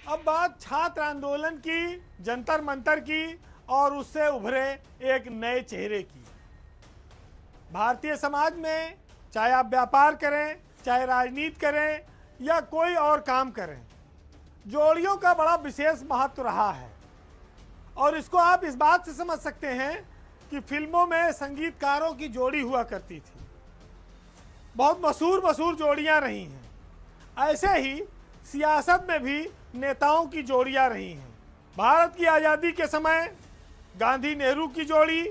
अब बात छात्र आंदोलन की, जंतर मंतर की और उससे उभरे एक नए चेहरे की। भारतीय समाज में चाहे आप व्यापार करें, चाहे राजनीति करें या कोई और काम करें, जोड़ियों का बड़ा विशेष महत्व रहा है। और इसको आप इस बात से समझ सकते हैं कि फिल्मों में संगीतकारों की जोड़ी हुआ करती थी, बहुत मशहूर जोड़ियां रही हैं। ऐसे ही सियासत में भी नेताओं की जोड़ियां रही हैं। भारत की आज़ादी के समय गांधी नेहरू की जोड़ी,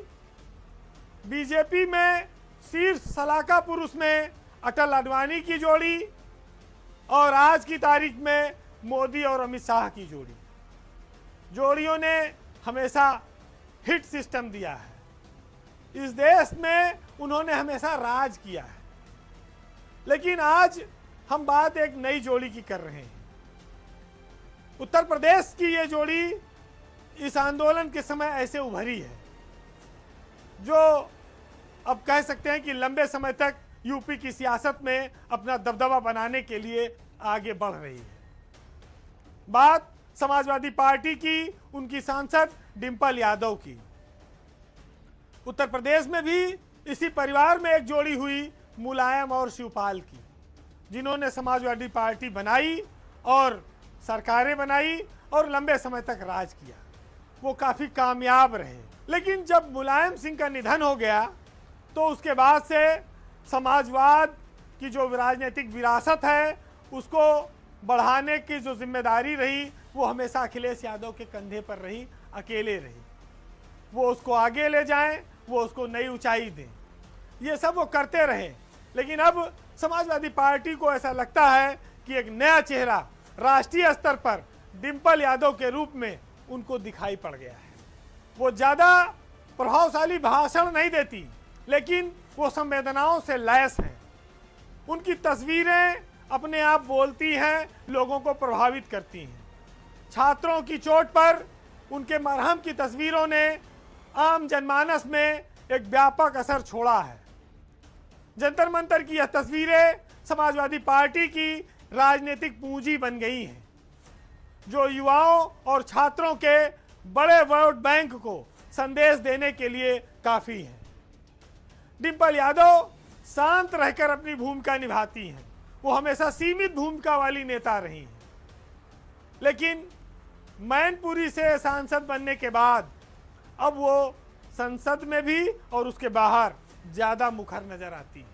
बीजेपी में शीर्ष सलाहकार पुरुष में अटल आडवाणी की जोड़ी और आज की तारीख में मोदी और अमित शाह की जोड़ी। जोड़ियों ने हमेशा हिट सिस्टम दिया है। इस देश में उन्होंने हमेशा राज किया है। लेकिन आज हम बात एक नई जोड़ी की कर रहे हैं। उत्तर प्रदेश की ये जोड़ी इस आंदोलन के समय ऐसे उभरी है जो अब कह सकते हैं कि लंबे समय तक यूपी की सियासत में अपना दबदबा बनाने के लिए आगे बढ़ रही है। बात समाजवादी पार्टी की, उनकी सांसद डिंपल यादव की। उत्तर प्रदेश में भी इसी परिवार में एक जोड़ी हुई मुलायम और शिवपाल की, जिन्होंने समाजवादी पार्टी बनाई और सरकारें बनाई और लंबे समय तक राज किया। वो काफ़ी कामयाब रहे। लेकिन जब मुलायम सिंह का निधन हो गया तो उसके बाद से समाजवाद की जो राजनीतिक विरासत है उसको बढ़ाने की जो जिम्मेदारी रही वो हमेशा अखिलेश यादव के कंधे पर रही, अकेले रही। वो उसको आगे ले जाएं, वो उसको नई ऊंचाई दें, ये सब वो करते रहे। लेकिन अब समाजवादी पार्टी को ऐसा लगता है कि एक नया चेहरा राष्ट्रीय स्तर पर डिंपल यादव के रूप में उनको दिखाई पड़ गया है। वो ज़्यादा प्रभावशाली भाषण नहीं देती, लेकिन वो संवेदनाओं से लैस हैं। उनकी तस्वीरें अपने आप बोलती हैं, लोगों को प्रभावित करती हैं। छात्रों की चोट पर उनके मरहम की तस्वीरों ने आम जनमानस में एक व्यापक असर छोड़ा है। जंतर मंतर की यह तस्वीरें समाजवादी पार्टी की राजनीतिक पूंजी बन गई हैं, जो युवाओं और छात्रों के बड़े वोट बैंक को संदेश देने के लिए काफ़ी है। डिंपल यादव शांत रहकर अपनी भूमिका निभाती हैं। वो हमेशा सीमित भूमिका वाली नेता रही हैं। लेकिन मैनपुरी से सांसद बनने के बाद अब वो संसद में भी और उसके बाहर ज़्यादा मुखर नजर आती हैं।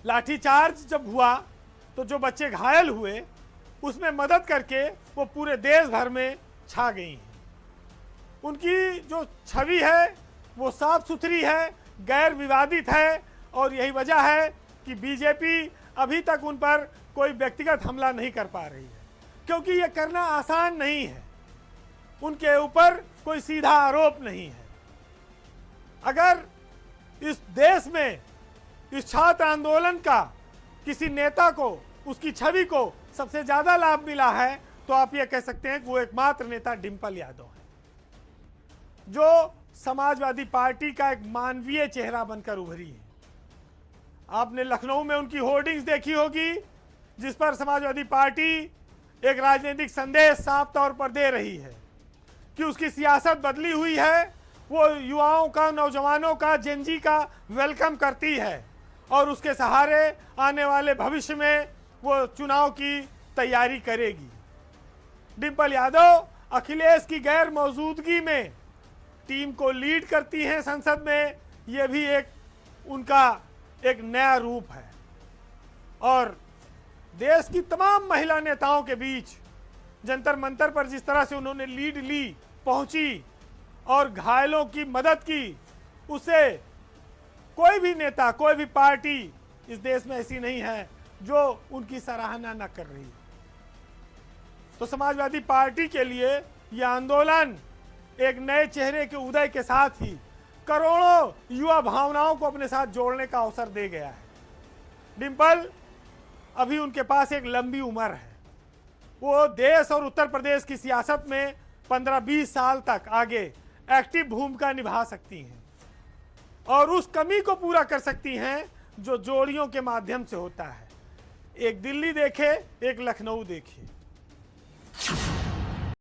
लाठीचार्ज जब हुआ तो जो बच्चे घायल हुए उसमें मदद करके वो पूरे देश भर में छा गई हैं। उनकी जो छवि है वो साफ सुथरी है, गैर विवादित है और यही वजह है कि बीजेपी अभी तक उन पर कोई व्यक्तिगत हमला नहीं कर पा रही है, क्योंकि ये करना आसान नहीं है। उनके ऊपर कोई सीधा आरोप नहीं है। अगर इस देश में इस छात्र आंदोलन का किसी नेता को, उसकी छवि को सबसे ज़्यादा लाभ मिला है तो आप ये कह सकते हैं कि वो एकमात्र नेता डिंपल यादव है, जो समाजवादी पार्टी का एक मानवीय चेहरा बनकर उभरी है। आपने लखनऊ में उनकी होर्डिंग्स देखी होगी, जिस पर समाजवादी पार्टी एक राजनीतिक संदेश साफ तौर पर दे रही है कि उसकी सियासत बदली हुई है। वो युवाओं का, नौजवानों का, जेनजी का वेलकम करती है और उसके सहारे आने वाले भविष्य में वो चुनाव की तैयारी करेगी। डिंपल यादव अखिलेश की गैर मौजूदगी में टीम को लीड करती हैं संसद में। ये भी एक उनका एक नया रूप है। और देश की तमाम महिला नेताओं के बीच जंतर मंतर पर जिस तरह से उन्होंने लीड ली, पहुंची और घायलों की मदद की, उसे कोई भी नेता, कोई भी पार्टी इस देश में ऐसी नहीं है जो उनकी सराहना न कर रही। तो समाजवादी पार्टी के लिए यह आंदोलन एक नए चेहरे के उदय के साथ ही करोड़ों युवा भावनाओं को अपने साथ जोड़ने का अवसर दे गया है। डिंपल अभी उनके पास एक लंबी उम्र है। वो देश और उत्तर प्रदेश की सियासत में 15-20 साल तक आगे एक्टिव भूमिका निभा सकती हैं और उस कमी को पूरा कर सकती हैं जो जोड़ियों के माध्यम से होता है। एक दिल्ली देखे, एक लखनऊ देखे।